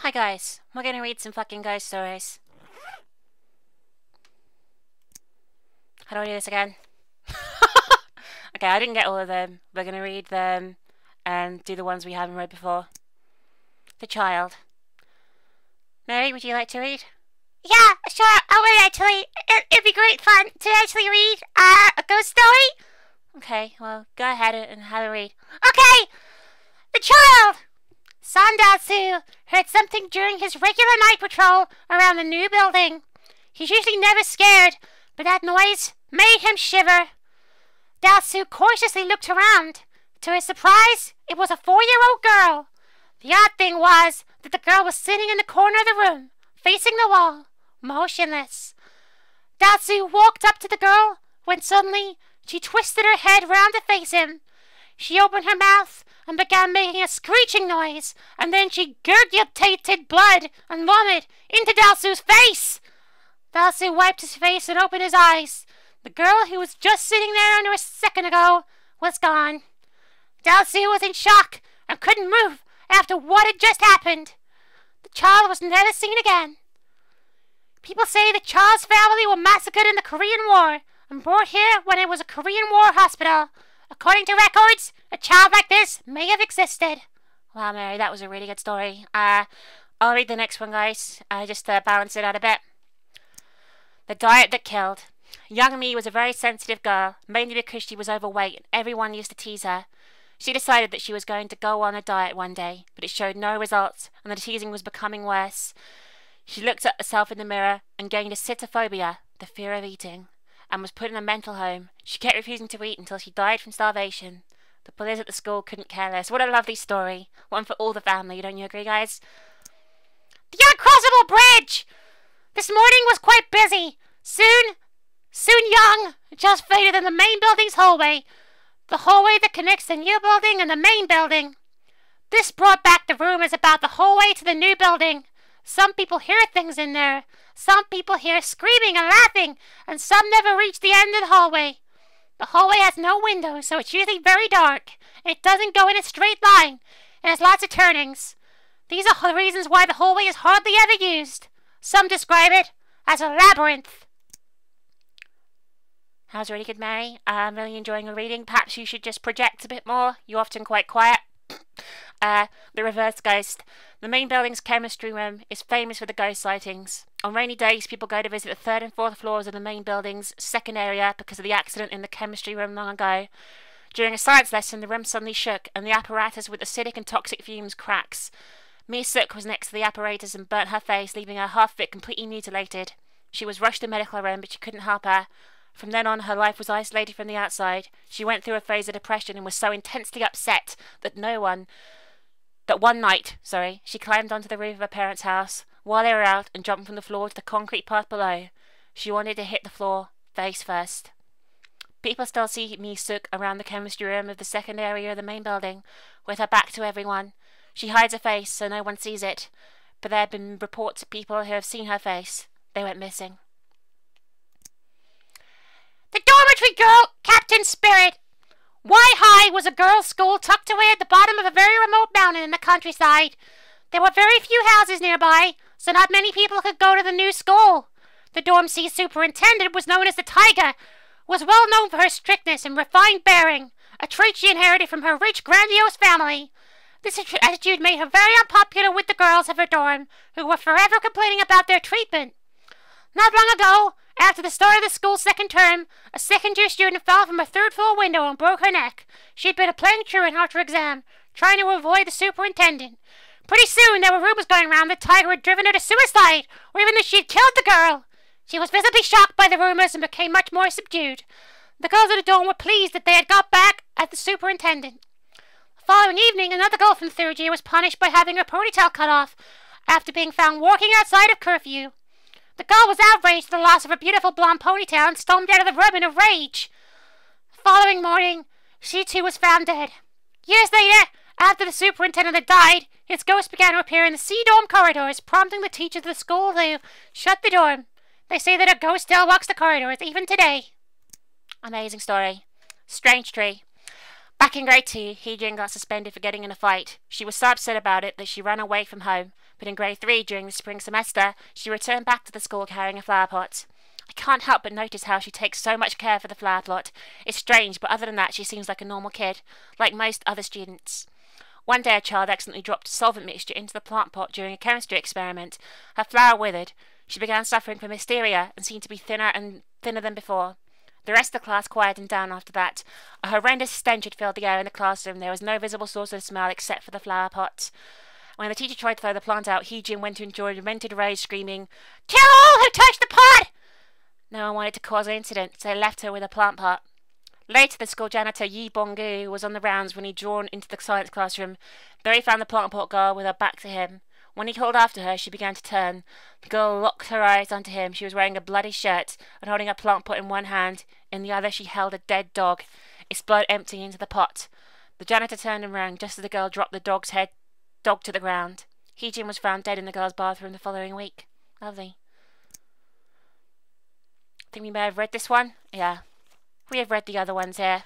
Hi guys, we're gonna read some fucking ghost stories. How do I do this again? Okay, I didn't get all of them. We're gonna read them and do the ones we haven't read before. The Child. Mary, would you like to read? Yeah, sure, I would actually. It'd be great fun to actually read a ghost story. Okay, well, go ahead and have a read. Okay! The Child! Sandatsu heard something during his regular night patrol around the new building. He's usually never scared, but that noise made him shiver. Datsu cautiously looked around. To his surprise, it was a 4-year-old girl. The odd thing was that the girl was sitting in the corner of the room, facing the wall, motionless. Datsu walked up to the girl when suddenly she twisted her head round to face him. She opened her mouth and began making a screeching noise, and then she gurgitated blood and vomit into Datsu's face. Datsu wiped his face and opened his eyes. The girl who was just sitting there under a second ago was gone. Datsu was in shock and couldn't move after what had just happened. The child was never seen again. People say the child's family were massacred in the Korean War and brought here when it was a Korean War hospital. According to records, a child like this may have existed. Wow, Mary, that was a really good story. I'll read the next one, guys. Just to balance it out a bit. The Diet That Killed. Young Me was a very sensitive girl, mainly because she was overweight and everyone used to tease her. She decided that she was going to go on a diet one day, but it showed no results and the teasing was becoming worse. She looked at herself in the mirror and gained a sitophobia, the fear of eating, and was put in a mental home. She kept refusing to eat until she died from starvation. The bullies at the school couldn't care less. What a lovely story. One for all the family, don't you agree, guys? The Uncrossable Bridge! This morning was quite busy. Soon Young just faded in the main building's hallway. The hallway that connects the new building and the main building. This brought back the rumors about the hallway to the new building. Some people hear things in there. Some people hear screaming and laughing, and some never reach the end of the hallway. The hallway has no windows, so it's usually very dark. It doesn't go in a straight line, and has lots of turnings. These are the reasons why the hallway is hardly ever used. Some describe it as a labyrinth. That was really good, Mary. I'm really enjoying your reading. Perhaps you should just project a bit more. You're often quite quiet. The Reverse Ghost. The main building's chemistry room is famous for the ghost sightings. On rainy days, people go to visit the 3rd and 4th floors of the main building's second area because of the accident in the chemistry room long ago. During a science lesson, the room suddenly shook, and the apparatus with acidic and toxic fumes cracks. Mi Suk was next to the apparatus and burnt her face, leaving her half-fit completely mutilated. She was rushed to medical room, but she couldn't help her. From then on, her life was isolated from the outside. She went through a phase of depression and was so intensely upset that one night, she climbed onto the roof of her parents' house while they were out and jumped from the floor to the concrete path below. She wanted to hit the floor face first. People still see Mi Suk around the chemistry room of the second area of the main building, with her back to everyone. She hides her face so no one sees it, but there have been reports of people who have seen her face. They went missing. The Dormitory Girl, Captain Spirit. High was a girls' school tucked away at the bottom of a very remote mountain in the countryside. There were very few houses nearby, so not many people could go to the new school. The dorm C superintendent was known as the Tiger, was well known for her strictness and refined bearing, a trait she inherited from her rich, grandiose family. This attitude made her very unpopular with the girls of her dorm, who were forever complaining about their treatment. Not long ago, after the start of the school's second term, a second-year student fell from a third-floor window and broke her neck. She had been a playing truant after exam, trying to avoid the superintendent. Pretty soon, there were rumors going around that Tiger had driven her to suicide, or even that she had killed the girl. She was visibly shocked by the rumors and became much more subdued. The girls of the dorm were pleased that they had got back at the superintendent. The following evening, another girl from the 3rd year was punished by having her ponytail cut off after being found walking outside of curfew. The girl was outraged at the loss of her beautiful blonde ponytail and stormed out of the room in a rage. The following morning, she too was found dead. Years later, after the superintendent had died, his ghost began to appear in the C-dorm corridors, prompting the teachers of the school to shut the dorm. They say that her ghost still walks the corridors, even today. Amazing story. Strange Tree. Back in grade 2, Heejin got suspended for getting in a fight. She was so upset about it that she ran away from home. But in grade 3, during the spring semester, she returned back to the school carrying a flower pot. I can't help but notice how she takes so much care for the flower plot. It's strange, but other than that, she seems like a normal kid, like most other students. One day, a child accidentally dropped a solvent mixture into the plant pot during a chemistry experiment. Her flower withered. She began suffering from hysteria and seemed to be thinner than before. The rest of the class quieted down after that. A horrendous stench had filled the air in the classroom. There was no visible source of smell except for the flower pot. When the teacher tried to throw the plant out, Heejin went into a demented rage, screaming, "Kill all who touched the pot!" No one wanted to cause an incident, so they left her with a plant pot. Later, the school janitor Yi Bonggu was on the rounds when he drawn into the science classroom. There he found the plant pot girl with her back to him. When he called after her, she began to turn. The girl locked her eyes onto him. She was wearing a bloody shirt and holding a plant pot in one hand. In the other, she held a dead dog, its blood emptying into the pot. The janitor turned and ran just as the girl dropped the dog to the ground. Heejin was found dead in the girl's bathroom the following week. Lovely. Think we may have read this one? Yeah. We have read the other ones here.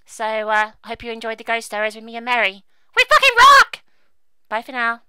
So, I hope you enjoyed the ghost stories with me and Mary. We fucking rock! Bye for now.